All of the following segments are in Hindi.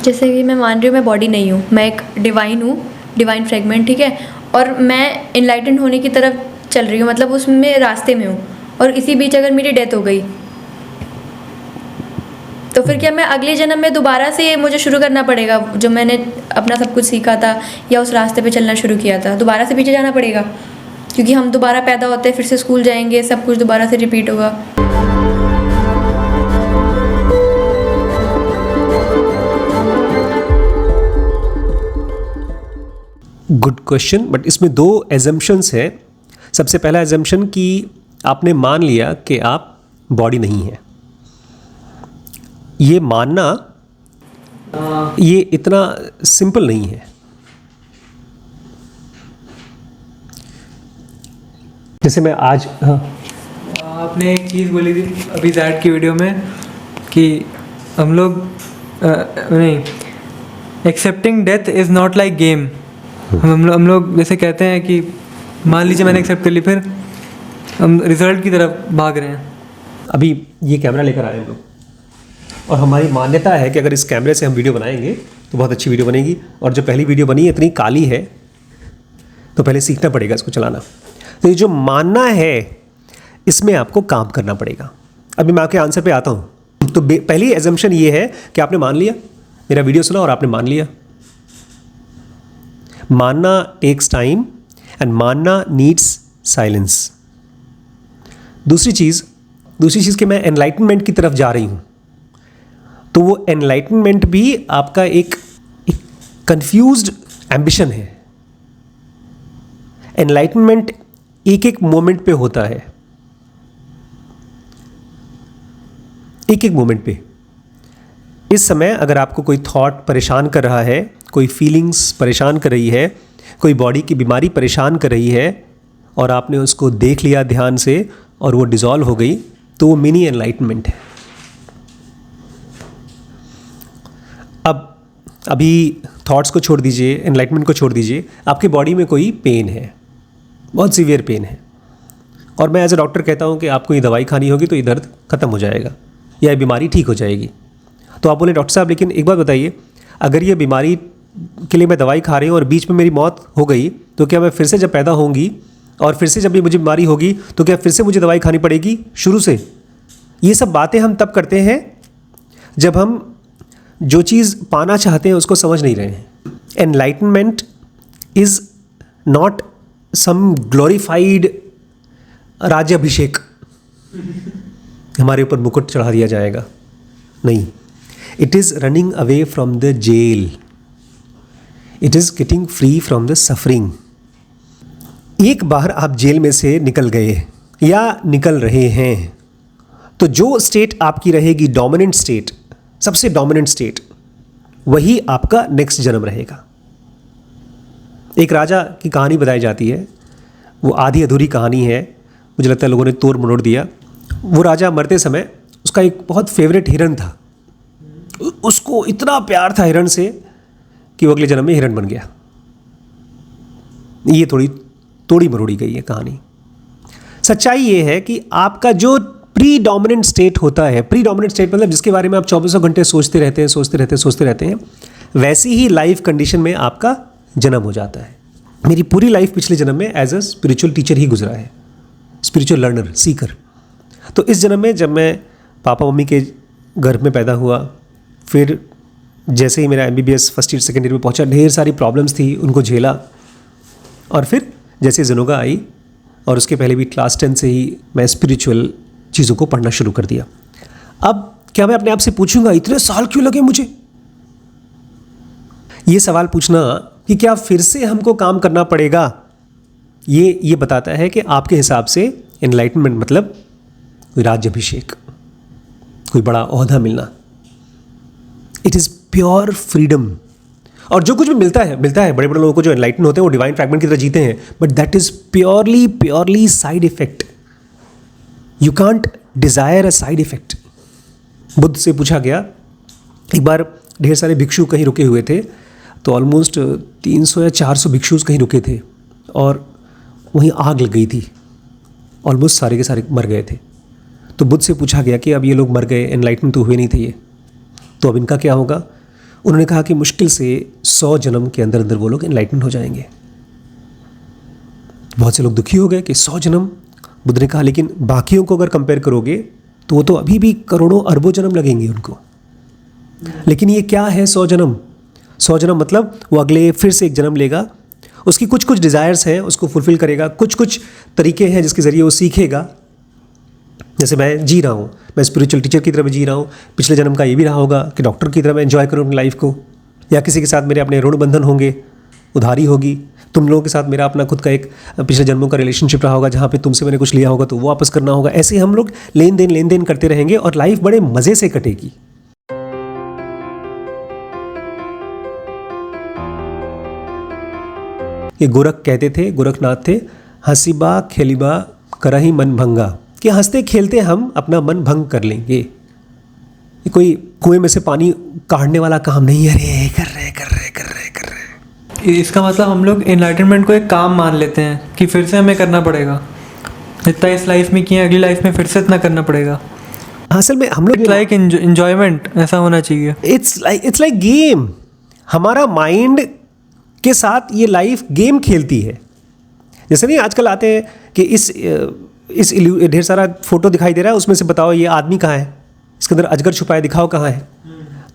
जैसे कि मैं मान रही हूँ मैं बॉडी नहीं हूँ, मैं एक डिवाइन हूँ, डिवाइन फ्रेगमेंट, ठीक है, और मैं इनलाइटेंड होने की तरफ चल रही हूँ, मतलब उसमें रास्ते में हूँ, और इसी बीच अगर मेरी डेथ हो गई तो फिर क्या मैं अगले जन्म में दोबारा से मुझे शुरू करना पड़ेगा जो मैंने अपना सब कुछ सीखा था या उस रास्ते पे चलना शुरू किया था, दोबारा से पीछे जाना पड़ेगा? क्योंकि हम दोबारा पैदा होते हैं, फिर से स्कूल जाएंगे, सब कुछ दोबारा से रिपीट होगा। गुड क्वेश्चन, बट इसमें 2 एजम्पशंस है। सबसे पहला एजम्पशन कि आपने मान लिया कि आप बॉडी नहीं है। ये मानना ये इतना सिंपल नहीं है। जैसे मैं आज आपने एक चीज़ बोली थी अभी ज़ैड की वीडियो में कि हम लोग नहीं, accepting death is not like game. हम लोग जैसे कहते हैं कि मान लीजिए मैंने एक्सेप्ट कर ली, फिर हम रिजल्ट की तरफ भाग रहे हैं। अभी ये कैमरा लेकर आए हम लोग, और हमारी मान्यता है कि अगर इस कैमरे से हम वीडियो बनाएंगे तो बहुत अच्छी वीडियो बनेगी, और जो पहली वीडियो बनी इतनी काली है तो पहले सीखना पड़ेगा इसको चलाना। तो ये जो मानना है इसमें आपको काम करना पड़ेगा। अभी मैं आपके आंसर पे आता हूँ। तो पहली एजम्पशन ये है कि आपने मान लिया, मेरा वीडियो सुना और आपने मान लिया। मानना टेक्स टाइम एंड मानना नीड्स साइलेंस। दूसरी चीज़ कि मैं एनलाइटनमेंट की तरफ जा रही हूँ, तो वो एनलाइटनमेंट भी आपका एक कंफ्यूज्ड एम्बिशन है। एनलाइटनमेंट एक एक मोमेंट पे होता है, एक एक मोमेंट पे। इस समय अगर आपको कोई थॉट परेशान कर रहा है, कोई फीलिंग्स परेशान कर रही है, कोई बॉडी की बीमारी परेशान कर रही है, और आपने उसको देख लिया ध्यान से और वो डिसॉल्व हो गई, तो वो मिनी एनलाइटनमेंट है। अब अभी थॉट्स को छोड़ दीजिए, एनलाइटमेंट को छोड़ दीजिए, आपकी बॉडी में कोई पेन है, बहुत सीवियर पेन है, और मैं एज ए डॉक्टर कहता हूँ कि आपको ये दवाई खानी होगी तो ये दर्द खत्म हो जाएगा या ये बीमारी ठीक हो जाएगी। तो आप बोले डॉक्टर साहब लेकिन एक बात बताइए, अगर ये बीमारी के लिए मैं दवाई खा रही हूँ और बीच में मेरी मौत हो गई, तो क्या मैं फिर से जब पैदा होंगी और फिर से जब भी मुझे बीमारी होगी तो क्या फिर से मुझे दवाई खानी पड़ेगी शुरू से? ये सब बातें हम तब करते हैं जब हम जो चीज़ पाना चाहते हैं उसको समझ नहीं रहे हैं। Enlightenment is not some glorified राज्याभिषेक, हमारे ऊपर मुकुट चढ़ा दिया जाएगा, नहीं। It is running away from the jail, it is getting free from the suffering. एक बार आप जेल में से निकल गए या निकल रहे हैं, तो जो स्टेट आपकी रहेगी डोमिनेंट स्टेट, सबसे डोमिनेंट स्टेट, वही आपका नेक्स्ट जन्म रहेगा। एक राजा की कहानी बताई जाती है, वो आधी अधूरी कहानी है, मुझे लगता है लोगों ने तोड़ मरोड़ दिया। वो राजा मरते समय उसका एक बहुत फेवरेट हिरण था, उसको इतना प्यार था हिरण से कि वो अगले जन्म में हिरण बन गया। ये थोड़ी तोड़ी मरोड़ी गई है कहानी। सच्चाई ये है कि आपका जो प्री डोमिनेंट स्टेट होता है, प्री डोमिनेंट स्टेट मतलब जिसके बारे में आप 24 घंटे सोचते रहते हैं, वैसी ही लाइफ कंडीशन में आपका जन्म हो जाता है। मेरी पूरी लाइफ पिछले जन्म में एज अ स्पिरिचुअल टीचर ही गुजरा है, स्पिरिचुअल लर्नर, सीकर। तो इस जन्म में जब मैं पापा मम्मी के घर में पैदा हुआ, फिर जैसे ही मेरा MBBS first year second year में पहुंचा, ढेर सारी प्रॉब्लम्स थी, उनको झेला, और फिर जैसे ज़नोगा आई, और उसके पहले भी क्लास 10 से ही मैं स्पिरिचुअल चीज़ों को पढ़ना शुरू कर दिया। अब क्या मैं अपने आप से पूछूंगा इतने साल क्यों लगे मुझे? ये सवाल पूछना कि क्या फिर से हमको काम करना पड़ेगा, ये बताता है कि आपके हिसाब से एनलाइटनमेंट मतलब कोई राज्याभिषेक, कोई बड़ा ओहदा मिलना। It is pure freedom. और जो कुछ भी मिलता है बड़े बड़े लोगों को जो एनलाइटन होते हैं वो डिवाइन फ्रैगमेंट की तरह जीते हैं, but that is purely side effect. You can't desire a side effect. Buddha से पूछा गया, एक बार ढेर सारे भिक्षु कहीं रुके हुए थे, तो ऑलमोस्ट 300 या 400 भिक्षु कहीं रुके थे, और वहीं आग लग गई थी, ऑलमोस्ट सारे के सारे मर गए थे। तो बुद्ध से पूछा गया कि अब ये लोग मर गए, एनलाइटन तो हुए नहीं थे ये, तो अब इनका क्या होगा? उन्होंने कहा कि मुश्किल से 100 जन्म के अंदर अंदर वो लोग एनलाइटमेंट हो जाएंगे। बहुत से लोग दुखी हो गए कि 100 जन्म। बुद्ध ने कहा लेकिन बाकियों को अगर कंपेयर करोगे तो वो तो अभी भी करोड़ों अरबों जन्म लगेंगे उनको। लेकिन ये क्या है 100 जन्म? 100 जन्म मतलब वो अगले फिर से एक जन्म लेगा, उसकी कुछ कुछ डिज़ायर्स हैं उसको फुलफ़िल करेगा, कुछ कुछ तरीके हैं जिसके ज़रिए वो सीखेगा। जैसे मैं जी रहा हूँ, मैं स्पिरिचुअल टीचर की तरह भी जी रहा हूँ, पिछले जन्म का ये भी रहा होगा कि डॉक्टर की तरह मैं एंजॉय करूँ अपनी लाइफ को, या किसी के साथ मेरे अपने ऋण बंधन होंगे, उधारी होगी, तुम लोगों के साथ मेरा अपना खुद का एक पिछले जन्मों का रिलेशनशिप रहा होगा जहाँ पे तुमसे मैंने कुछ लिया होगा तो वो वापस करना होगा। ऐसे हम लोग लेन देन करते रहेंगे और लाइफ बड़े मज़े से कटेगी। ये गोरख कहते थे, गोरखनाथ थे, हंसीबा खेलीबा करही मन भंगा, कि हंसते खेलते हम अपना मन भंग कर लेंगे। ये कोई कुएं में से पानी काढ़ने वाला काम नहीं है। अरे कर रहे। इसका मतलब हम लोग एनलाइटनमेंट को एक काम मान लेते हैं कि फिर से हमें करना पड़ेगा, जितना इस लाइफ में किया अगली लाइफ में फिर से इतना करना पड़ेगा। असल में हम लोग लाइक एंजॉयमेंट ऐसा होना चाहिए। It's like game. हमारा माइंड के साथ ये लाइफ गेम खेलती है। जैसे नहीं आजकल आते हैं कि इस ढेर सारा फोटो दिखाई दे रहा है, उसमें से बताओ ये आदमी कहाँ है, इसके अंदर अजगर छुपा है, दिखाओ कहाँ है।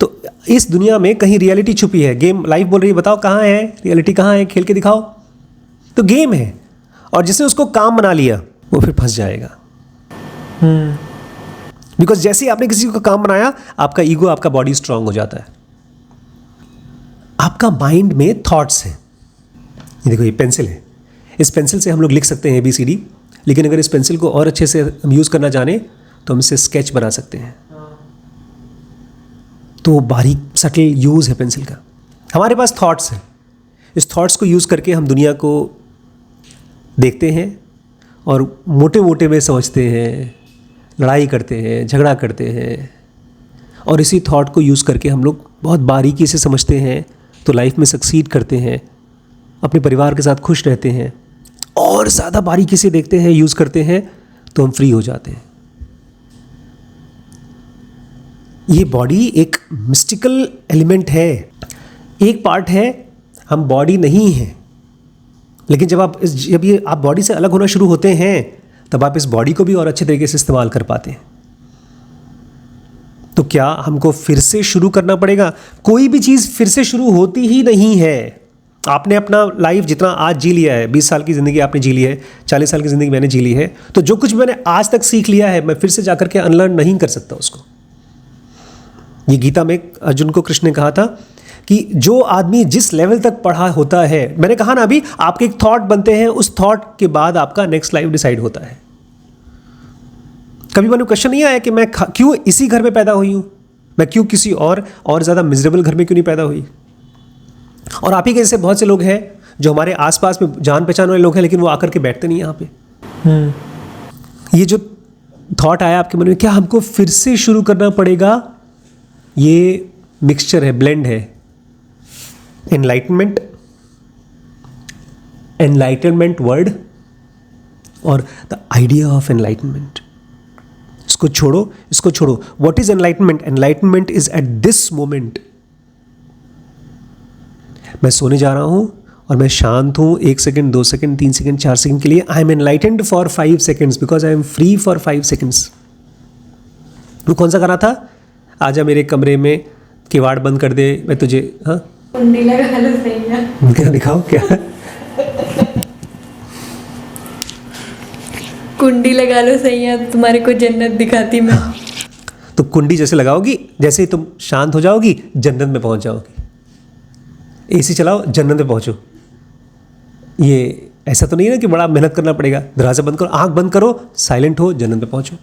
तो इस दुनिया में कहीं रियलिटी छुपी है। गेम लाइफ बोल रही है बताओ कहाँ है, रियलिटी कहाँ है, खेल के दिखाओ। तो गेम है, और जिसने उसको काम बना लिया वो फिर फंस जाएगा। बिकॉज जैसे ही आपने किसी को काम बनाया, आपका ईगो, आपका बॉडी स्ट्रांग हो जाता है। आपका माइंड में थॉट्स हैं। ये देखो, ये पेंसिल है, इस पेंसिल से हम लोग लिख सकते हैं ABCD, लेकिन अगर इस पेंसिल को और अच्छे से हम यूज़ करना जाने तो हम इससे स्केच बना सकते हैं। तो बारीक सटल यूज़ है पेंसिल का। हमारे पास थॉट्स हैं, इस थॉट्स को यूज़ करके हम दुनिया को देखते हैं और मोटे मोटे में समझते हैं, लड़ाई करते हैं, झगड़ा करते हैं, और इसी थॉट को यूज़ करके हम लोग बहुत बारीकी से समझते हैं तो लाइफ में सक्सीड करते हैं, अपने परिवार के साथ खुश रहते हैं, और ज़्यादा बारीकी से देखते हैं, यूज़ करते हैं तो हम फ्री हो जाते हैं। ये बॉडी एक मिस्टिकल एलिमेंट है, एक पार्ट है, हम बॉडी नहीं हैं। लेकिन जब आप बॉडी से अलग होना शुरू होते हैं तब आप इस बॉडी को भी और अच्छे तरीके से इस्तेमाल कर पाते हैं। तो क्या हमको फिर से शुरू करना पड़ेगा? कोई भी चीज़ फिर से शुरू होती ही नहीं है। आपने अपना लाइफ जितना आज जी लिया है, 20 साल की ज़िंदगी आपने जी ली है, 40 साल की ज़िंदगी मैंने जी ली है, तो जो कुछ मैंने आज तक सीख लिया है मैं फिर से जाकर के अनलर्न नहीं कर सकता उसको। ये गीता में अर्जुन को कृष्ण ने कहा था कि जो आदमी जिस लेवल तक पढ़ा होता है, मैंने कहा ना अभी, आपके एक थॉट बनते हैं, उस थॉट के बाद आपका नेक्स्ट लाइफ डिसाइड होता है। कभी मैंने क्वेश्चन नहीं आया कि मैं क्यों इसी घर में पैदा हुई हूँ, मैं क्यों किसी और ज़्यादा मिजरेबल घर में क्यों नहीं पैदा हुई। और आप ही के जैसे बहुत से लोग हैं जो हमारे आसपास में जान पहचान वाले लोग हैं, लेकिन वो आकर के बैठते नहीं यहाँ पे। ये जो थॉट आया आपके मन में, क्या हमको फिर से शुरू करना पड़ेगा? ये मिक्सचर है, ब्लेंड है। एनलाइटनमेंट वर्ड और द आइडिया ऑफ एनलाइटनमेंट। इसको छोड़ो। What is enlightenment? Enlightenment is at this moment. मैं सोने जा रहा हूं और मैं शांत हूं 1 सेकेंड, 2 सेकेंड, 3 सेकेंड, 4 सेकेंड के लिए। I am enlightened for 5 seconds because I am free for 5 seconds. वो कौन सा गाना था? आजा मेरे कमरे में, किवाड़ बंद कर दे, मैं तुझे, हाँ कुंडी लगा लो सैया। क्या दिखाओ, क्या? कुंडी लगा लो सैया, तुम्हारे को जन्नत दिखाती मैं। तो कुंडी जैसे लगाओगी, जैसे ही तुम शांत हो जाओगी जन्नत में पहुंच जाओगी। AC चलाओ, जन्नत में पहुंचो। ये ऐसा तो नहीं है ना कि बड़ा मेहनत करना पड़ेगा। दरवाज़ा बंद करो, आंख बंद करो, साइलेंट हो, जन्नत में पहुंचो।